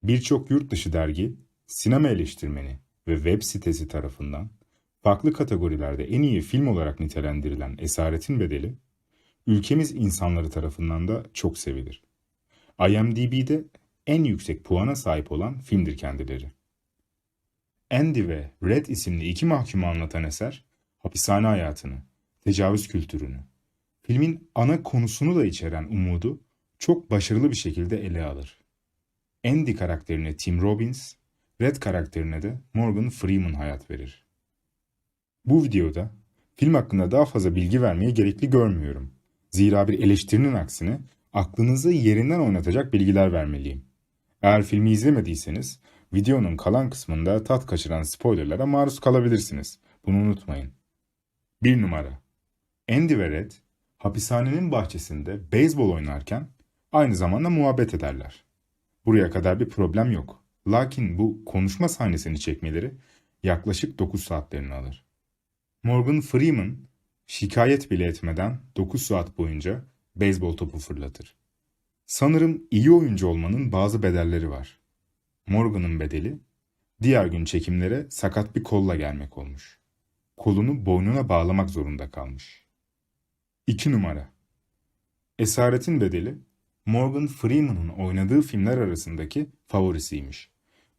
Birçok yurt dışı dergi, sinema eleştirmeni ve web sitesi tarafından farklı kategorilerde en iyi film olarak nitelendirilen Esaretin Bedeli, ülkemiz insanları tarafından da çok sevilir. IMDb'de en yüksek puana sahip olan filmdir kendileri. Andy ve Red isimli iki mahkumu anlatan eser, hapishane hayatını, tecavüz kültürünü, filmin ana konusunu da içeren umudu çok başarılı bir şekilde ele alır. Andy karakterine Tim Robbins, Red karakterine de Morgan Freeman hayat verir. Bu videoda film hakkında daha fazla bilgi vermeye gerekli görmüyorum. Zira bir eleştirinin aksine aklınızı yerinden oynatacak bilgiler vermeliyim. Eğer filmi izlemediyseniz videonun kalan kısmında tat kaçıran spoilerlara maruz kalabilirsiniz. Bunu unutmayın. 1 numara. Andy ve Red hapishanenin bahçesinde beyzbol oynarken aynı zamanda muhabbet ederler. Buraya kadar bir problem yok. Lakin bu konuşma sahnesini çekmeleri yaklaşık 9 saatlerini alır. Morgan Freeman şikayet bile etmeden 9 saat boyunca beyzbol topu fırlatır. Sanırım iyi oyuncu olmanın bazı bedelleri var. Morgan'ın bedeli diğer gün çekimlere sakat bir kolla gelmek olmuş. Kolunu boynuna bağlamak zorunda kalmış. 2 numara. Esaretin Bedeli Morgan Freeman'ın oynadığı filmler arasındaki favorisiymiş.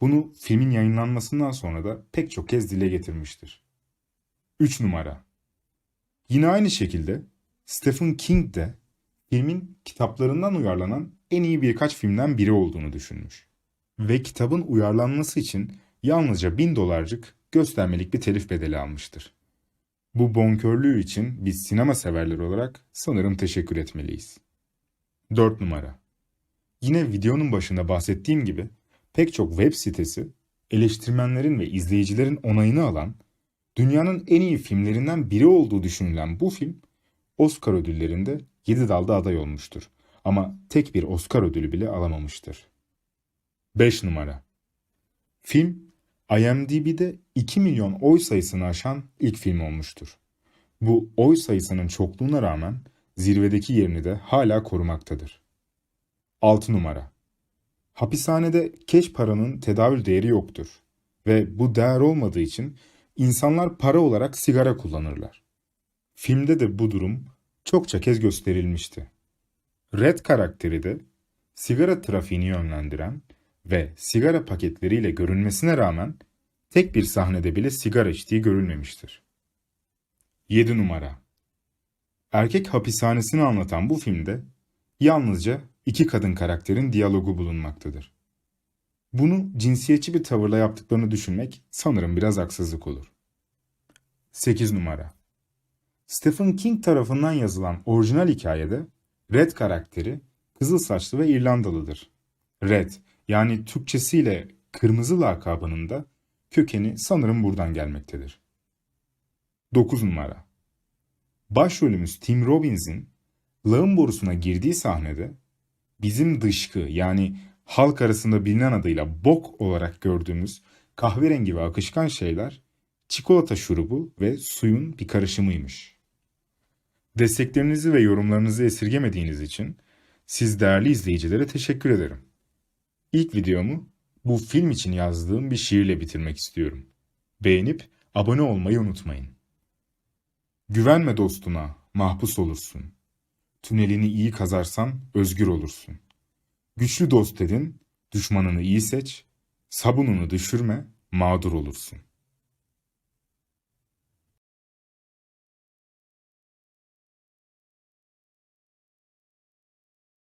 Bunu filmin yayınlanmasından sonra da pek çok kez dile getirmiştir. 3 numara. Yine aynı şekilde Stephen King de filmin kitaplarından uyarlanan en iyi birkaç filmden biri olduğunu düşünmüş. Ve kitabın uyarlanması için yalnızca $1000'cık göstermelik bir telif bedeli almıştır. Bu bonkörlüğü için biz sinema severleri olarak sanırım teşekkür etmeliyiz. 4 numara. Yine videonun başında bahsettiğim gibi pek çok web sitesi eleştirmenlerin ve izleyicilerin onayını alan dünyanın en iyi filmlerinden biri olduğu düşünülen bu film Oscar ödüllerinde 7 dalda aday olmuştur. Ama tek bir Oscar ödülü bile alamamıştır. 5 numara. Film IMDb'de 2 milyon oy sayısını aşan ilk film olmuştur. Bu oy sayısının çokluğuna rağmen zirvedeki yerini de hala korumaktadır. 6 numara. Hapishanede keş paranın tedavül değeri yoktur ve bu değer olmadığı için insanlar para olarak sigara kullanırlar. Filmde de bu durum çokça kez gösterilmişti. Red karakteri de sigara trafiğini yönlendiren ve sigara paketleriyle görünmesine rağmen tek bir sahnede bile sigara içtiği görülmemiştir. 7 numara. Erkek hapishanesini anlatan bu filmde yalnızca iki kadın karakterin diyalogu bulunmaktadır. Bunu cinsiyetçi bir tavırla yaptıklarını düşünmek sanırım biraz haksızlık olur. 8 numara. Stephen King tarafından yazılan orijinal hikayede Red karakteri kızıl saçlı ve İrlandalıdır. Red, yani Türkçesiyle kırmızı lakabının da kökeni sanırım buradan gelmektedir. 9 numara. Başrolümüz Tim Robbins'in lağım borusuna girdiği sahnede bizim dışkı, yani halk arasında bilinen adıyla bok olarak gördüğümüz kahverengi ve akışkan şeyler çikolata şurubu ve suyun bir karışımıymış. Desteklerinizi ve yorumlarınızı esirgemediğiniz için siz değerli izleyicilere teşekkür ederim. İlk videomu bu film için yazdığım bir şiirle bitirmek istiyorum. Beğenip abone olmayı unutmayın. Güvenme dostuna, mahpus olursun. Tünelini iyi kazarsan özgür olursun. Güçlü dost edin, düşmanını iyi seç, sabununu düşürme, mağdur olursun.